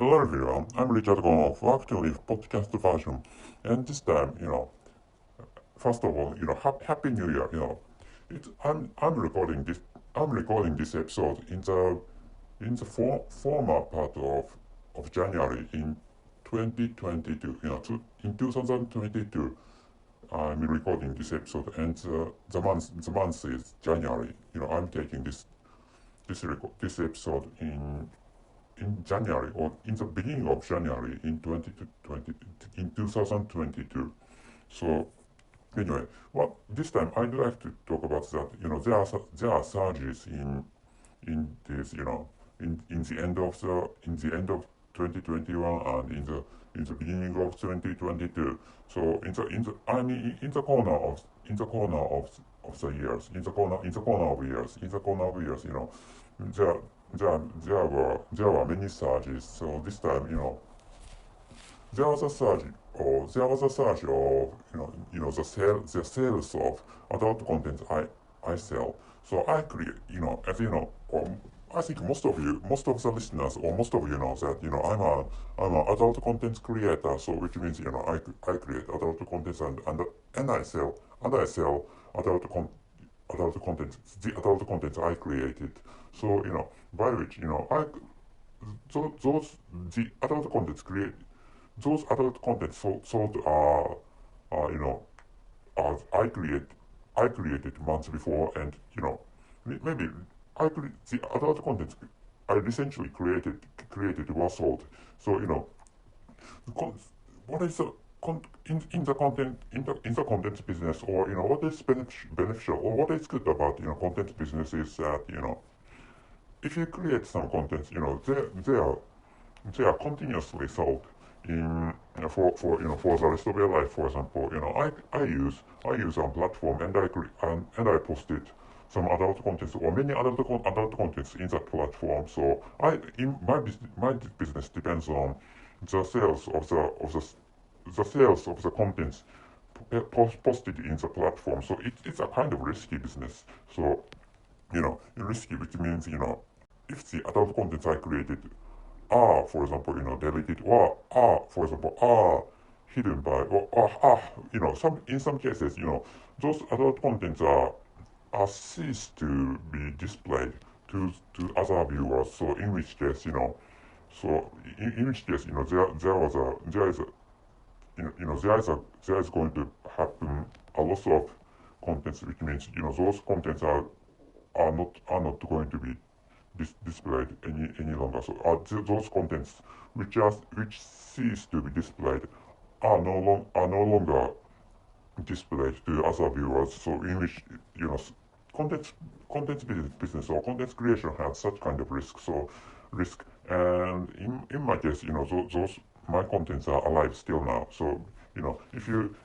Hello everyone, I'm Richard of Actually Podcast version, and this time, first of all, Happy New Year. I'm recording this. I'm recording this episode in the former part of January in 2022. In 2022, I'm recording this episode, and the month is January. I'm taking this episode in January or in the beginning of January in 2020 in 2022. So anyway, well, this time I'd like to talk about that. There are surges in this. In the end of 2021 and in the beginning of 2022. So in the corner of the years, in the corner of years, there there were many surges. So this time, there was a surge of the sales of adult content I sell. So I create, as I think most of the listeners or most of you know that I'm an adult content creator. So which means I create adult content and I sell adult con adult content, the adult content I created. So by which those the adult contents create those adult contents sold are as I created months before, and maybe the adult contents I recently created was sold. So what is the in the content in the content business, or what is beneficial or what is good about content business is that if you create some contents, they are continuously sold in for the rest of your life. For example, I use a platform, and I posted some adult contents or many adult contents in that platform. So my business depends on the sales of the sales of the contents posted in the platform. So it's a kind of risky business. So risky, which means if the adult contents I created are, for example, deleted, or are, for example, are hidden by, or are, in some cases, those adult contents are ceased to be displayed to other viewers. So in which case, in which case, there is a there is going to happen a loss of contents, which means those contents are not going to be displayed any longer. So those contents which cease to be displayed are no longer displayed to other viewers. So in which content business or content creation has such kind of risk. So risk, and in my case, those my contents are alive still now. So if you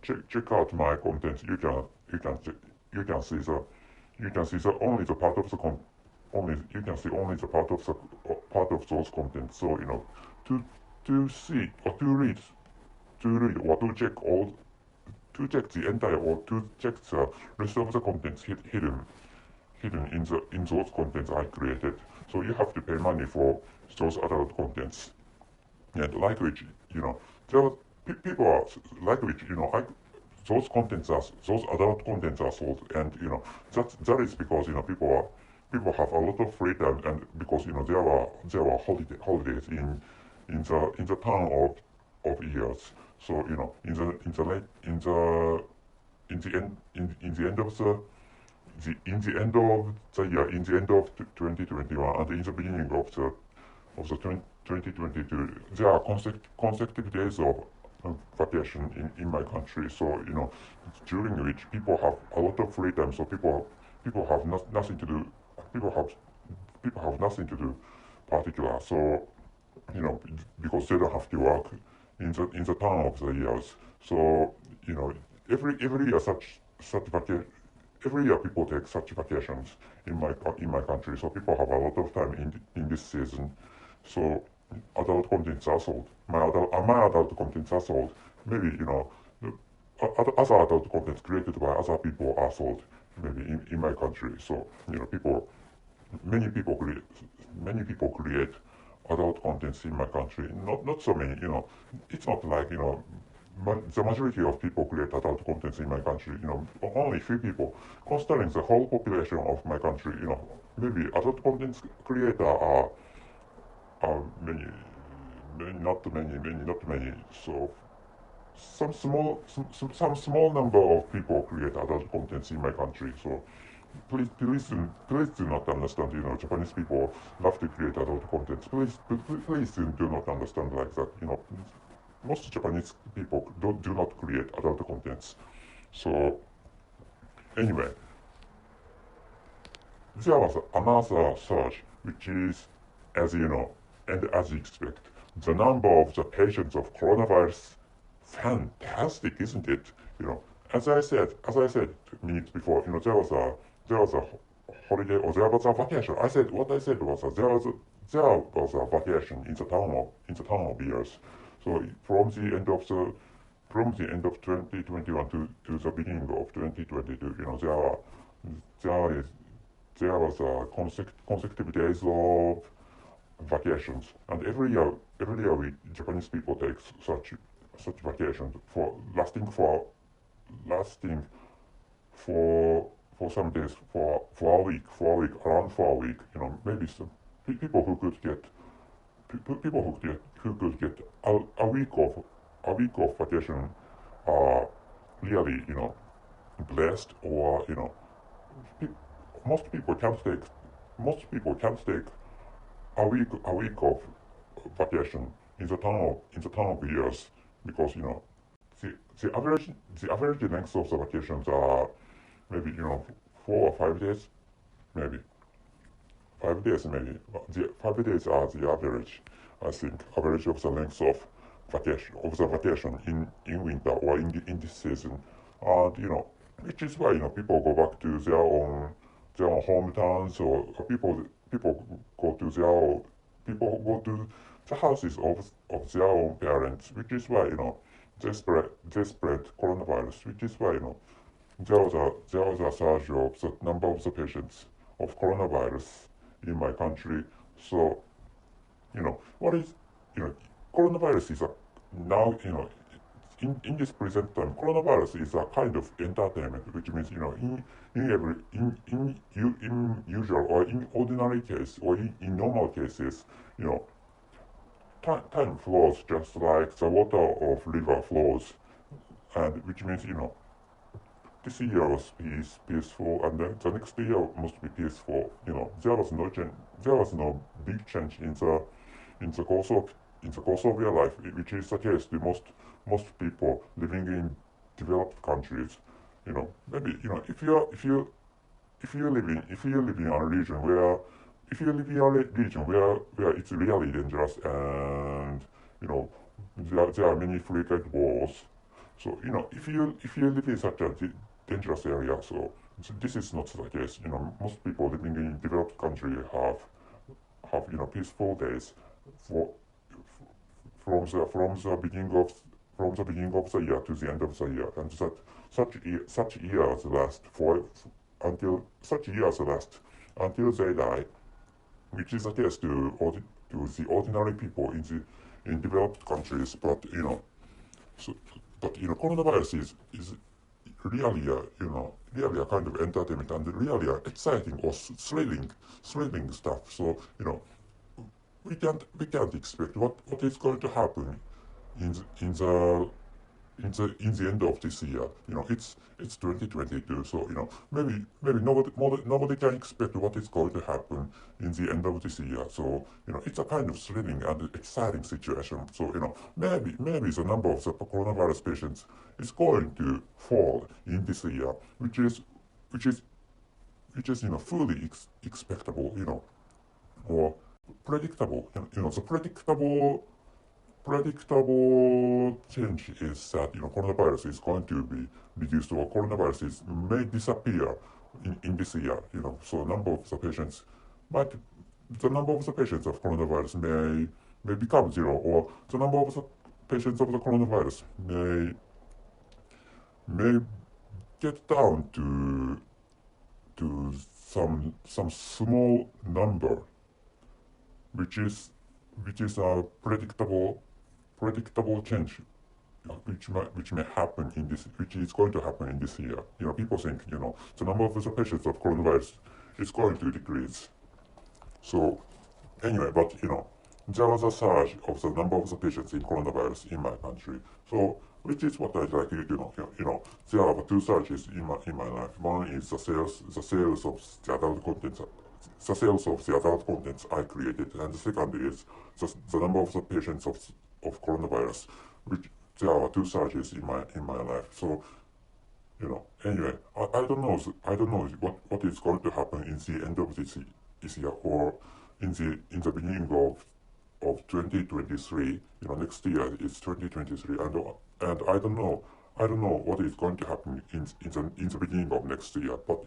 check out my contents, you can see the only the part of the only you can see only the part of those contents. So to see or to read or to check the entire or to check the rest of the contents hidden in those contents I created. So you have to pay money for those adult contents, and like which people are like which those adult contents are sold, and that is because people have a lot of free time, and because there were holidays in the turn of years. So in the late in the end in the end of in the end of the year, in the end of 2021 and in the beginning of the 2022, there are consecutive days of vacation in my country. So during which people have a lot of free time. So people have nothing to do. People have nothing to do particular. So because they don't have to work in the turn of the years. So every year such vacation. Every year people take such vacations in my country. So people have a lot of time in this season. So adult contents are sold. My adult contents are sold. Maybe other adult contents created by other people are sold. Maybe in my country. So many people create adult contents in my country. Not so many, it's not like, the majority of people create adult contents in my country, only few people. Considering the whole population of my country, maybe adult contents creator are not many. So some small number of people create adult contents in my country. So please do not understand. Japanese people love to create adult contents. Please do not understand like that. Most Japanese people do not create adult contents. So anyway, there was another surge, which is, as you know, and as you expect, the number of the patients of coronavirus. Fantastic, isn't it? As I said minutes before, there was a holiday or there was a vacation. What I said was there was a vacation in the town of years. So from the end of 2021 to the beginning of 2022, there was a consecutive days of vacations, and every year Japanese people take such vacations lasting for some days, for a week, around for a week. Maybe some people who could get a week of vacation are really blessed, or pe- most people can't take a week of vacation in the town of years, because the average length of the vacations are maybe 4 or 5 days, maybe 5 days, maybe the 5 days are the average. I think average of the length of vacation in winter or in this season, and which is why people go back to their own hometowns, or people go to the houses of their own parents, which is why they spread coronavirus, which is why there was a surge of the number of the patients of coronavirus in my country. So what is coronavirus is a now in this present time, coronavirus is a kind of entertainment, which means in usual or in ordinary case or in normal cases, time flows just like the water of river flows, and which means this year was peaceful, and then the next year must be peaceful. There was no big change in the course of your life, which is the case to most people living in developed countries. Maybe if you live in a region where it's really dangerous, and there are many frequent wars. So if you live in such a dangerous area, so this is not the case. Most people living in developed country have peaceful days for from the beginning of the year to the end of the year, and such years last until they die, which is the case to the ordinary people in developed countries. But coronavirus is really really a kind of entertainment, and really exciting or thrilling stuff. So we can't expect what is going to happen in the end of this year. It's 2022, so maybe nobody can expect what is going to happen in the end of this year. So it's a kind of thrilling and exciting situation. So maybe the number of the coronavirus patients is going to fall in this year, which is fully expectable, or predictable. The predictable change is that coronavirus is going to be reduced, or may disappear in this year. So the number of the patients of coronavirus may become zero, or the number of the patients of the coronavirus may get down to some small number, which is which is a predictable change which may happen in this, which is going to happen in this year. People think, the number of the patients of coronavirus is going to decrease. So anyway, but there was a surge of the number of the patients in coronavirus in my country. So which is what I'd like you to know. There are two surges in my life. One is the sales of the adult contents. The sales of the adult contents I created, and the second is the number of the patients of coronavirus, which there are two surges in my life. So anyway, I don't know what is going to happen in the end of this year or in the beginning of 2023. Next year is 2023, and I don't know what is going to happen in the beginning of next year, but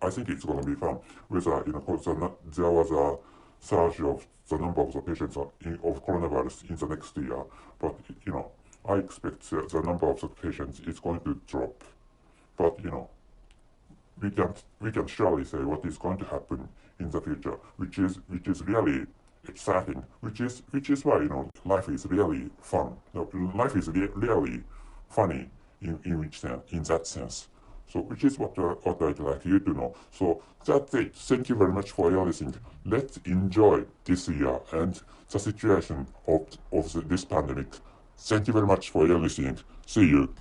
I think it's gonna be fun. Whether there was a surge of the number of the patients of coronavirus in the next year, but I expect the number of the patients is going to drop. But we can surely say what is going to happen in the future, which is really exciting, which is why life is really fun. Life is really funny in that sense. So which is what I'd like you to know. So that's it. Thank you very much for your listening. Let's enjoy this year and the situation of this pandemic. Thank you very much for your listening. See you.